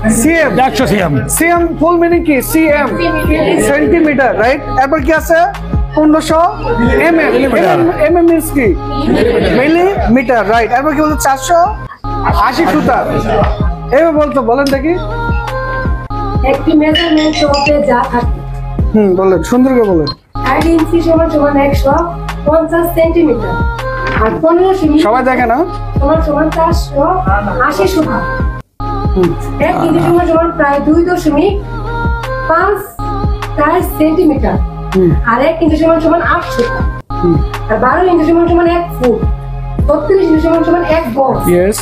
CM 100 CM CM full meaning কি CM centimetre right এরপর কি আছে 1500 এমএম এমএম মিন্স কি মিলিমিটার রাইট এরপর কি বলতো 480 সুতা এভাবে বলতো বলেন দেখি একটি মেজারমেন্ট চলতে যা থাকে বলেন সুন্দর করে বলেন 8 ইঞ্চি সমান 150 সেন্টিমিটার আর 15 সেমি সবাই দেখে না সমান 480 সুতা 1 ইঞ্চি সমান প্রায় 2.54 সেন্টিমিটার আর 1 ইঞ্চি সমান 8 সুতা আর 12 ইঞ্চি সমান 1 ফুট 36 ইঞ্চি সমান 1 গজ ইয়েস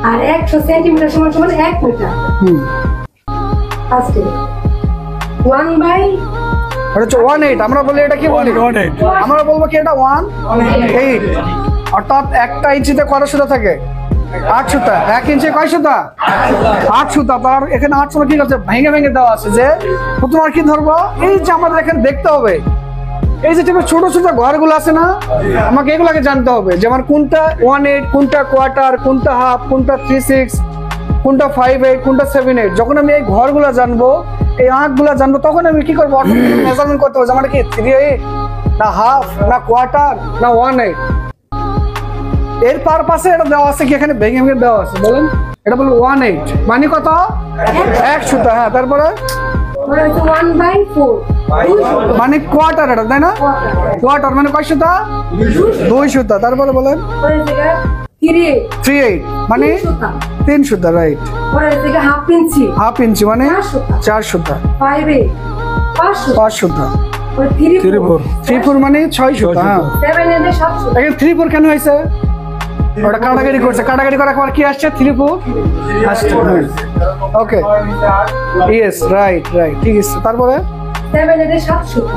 আর 100 সেন্টিমিটার সমান 1 মিটার ফার্স্টে 1/18 আমরা বলি এটা কি বলি 1/8 আমরা বলবো কি এটা 1/8 অর্থাৎ একটা ইঞ্চিতে কত সুতা থাকে 8 সুতা 1 ইঞ্চি কয় সুতা 8 সুতা তার এখানে 8 সুতা কি আছে ভেঙে ভেঙে দেওয়া আছে যে তোমার কি ধরবো এই যে আমাদের এখানে দেখতে হবে এই যে ছোট ছোট ঘরগুলো আছে না আমাকে এগুলোকে জানতে হবে যেমন কোনটা 1/8 কোনটা কোয়ার্টার কোনটা হাফ কোনটা 3/6 কোনটা 5/8 কোনটা 7/8 যখন আমি এই ঘরগুলো জানবো এই আঁকগুলো জানবো তখন আমি কি করবো অটোমেটিক মেজারমেন্ট করতে হবে যেমন কি 3/8 না হাফ না কোয়ার্টার না 1/8 এর পারপাসে এটা দেওয়া আছে কি এখানে ভেঙে ভেঙে দেওয়া আছে বলেন এটা বলবো 1/8 মানে কত 1 সুতা হ্যাঁ তারপরে 1/4 মানে কোয়ার্টার এটা তাই না কোয়ার্টার মানে কয় সুতা 2 সুতা তারপরে বলেন 3/8 মানে 3 সুতা রাইট হাফ ইঞ্চি মানে 4 সুতা 5/8 5 সুতা 3/4 মানে 6 সুতা হ্যাঁ 7/8 7 সুতা এখানে 3/4 কেন হয়েছে ওটা কাটাকাটি করছে কাটাকাটি করার পর কি আসছে 3/4 আসছে ওকে ইয়েস রাইট রাইট ঠিক আছে তারপরে 7/8 7 সুতা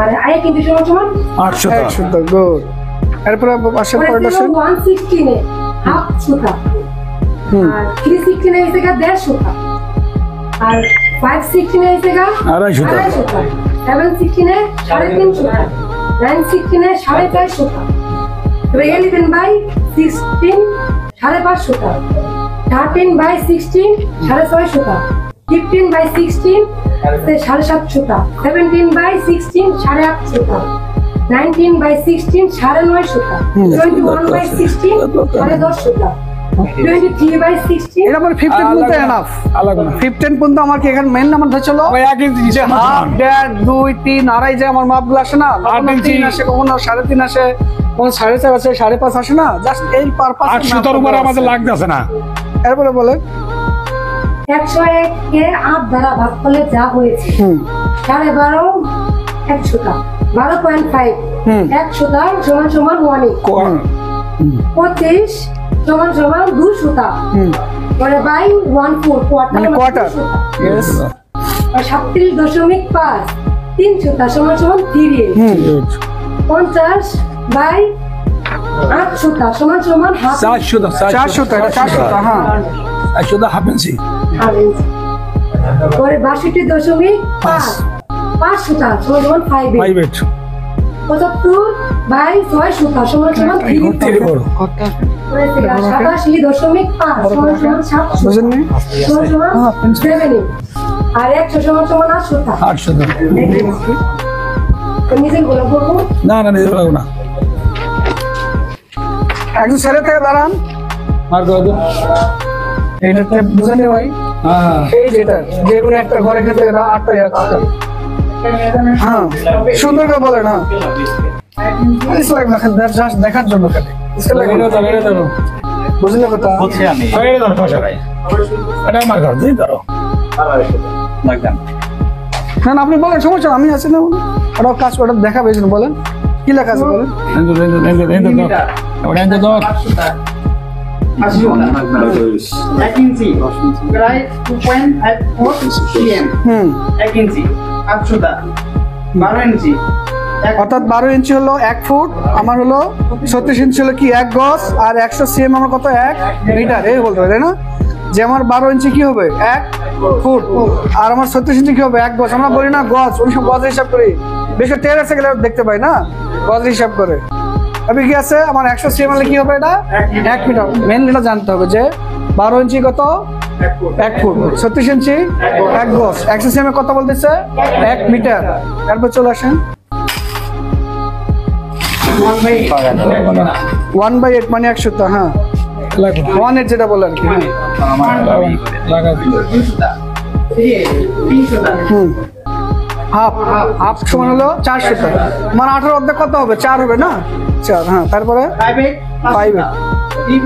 আর আয় কিন্তু সমান 8 সুতা 8 সুতা গুড এরপরে পাশে পরেরটা আছে 116 এ হাফ সুতা আর 316 এ এসে 1.5 সুতা আর 516 এ এসে 2.5 সুতা 716 এ 3.5 সুতা 916 এ 4.5 সুতা 11/16 5.5 সুতা 13/16 6.5 সুতা 15/16 7.5 সুতা 17/16 8.5 সুতা 19/16 9.5 সুতা 21/16 10.5 সুতা 23/16 এটা মানে 15 পর্যন্ত এনাফ আলাদা 15 পর্যন্ত আমার কি এখানে মেইন নাম্বার ধরে চলো 1 ইঞ্চি যে হাফ 1.5 2 3 আড়াই যে আমার মাপগুলো আসে না কখনো 3 আসে কখনো 3.5 আসে কখনো 4.5 আসে 5.5 আসে না জাস্ট এই পারপাস 8 সুতার উপরে আমাদের লাগতেছে না এরপরে বলে 101 কে 8 দ্বারা ভাগ করলে যা হয়েছে 12.5 1 সুতা 12.5 1 সুতা সমান 1 25 সমান 2 সুতা পরে বাই 1/4 মানে কোয়ার্টার ইয়েস আর 37.5 3 সুতা সমান 3 50 বাই 8 সুতা সমান হাফ 4 সুতা 4 সুতা এটা 4 সুতা হ্যাঁ 1 সুতা হাফ ইঞ্চি পরে 62.5 5 সুতা সমান 5/8 75 বাই 6 সুতা সমান 3 বড় 87.5 সমান 7 বুঝেননি সমান 7 আর 100 সমান 8 সুতা 8 সুতা নিজের গোলা করবো না না নিজে লাগবে না একজন ছেলে থেকে দাঁড়ান আর কত এইটাতে বুঝেনি ভাই হ্যাঁ এই যেটা যে কোনো একটা ঘরে খেতে 8টা হ্যাঁ সুন্দর করে বলে না দেখার জন্য খেলে বুঝলে কথা এটা আমার ঘর দিয়ে ধরো না না আপনি বলেন সমস্যা আমি আছি না ওটা কাজ ওটা দেখাবে বলেন কি লেখা আছে বলেন প্রায় 2.4 cm 1 ইঞ্চি 8 সুতা 12 ইঞ্চি অর্থাৎ 12 ইঞ্চি হলো 1 ফুট আমার হলো 36 ইঞ্চি হলো কি 1 গজ আর 100 সিএম আমার কত 1 মিটার এই বলতে হবে তাই না যে আমার 12 ইঞ্চি কি হবে 1 ফুট আর আমার 36 ইঞ্চি কি হবে 1 গজ আমরা বলি না গজ ওই সব গজ হিসাব করি বেশি টেরাসে গেলে দেখতে পাই না গজ হিসাব করে আমি কি আছে আমার 100 সিএম হলে কি হবে এটা 1 মিটার মেইন এটা জানতে হবে যে 12 ইঞ্চি কত 1 ফুট 36 ইঞ্চি 1 গজ। এক্সএসএম এ কত বলতেছে 1 মিটার। তারপর চলে আসেন 1/8 মানে 1 সুতা। হ্যাঁ, লাগো 1/8 যেটা বলে আর কি। হ্যাঁ। লাগা হুম, হাফ হাফ সমান হলো 4 সুতা। মানে 18 অর্ধেক কত হবে? 4 হবে না? 4। হ্যাঁ, তারপরে 5/8 5/8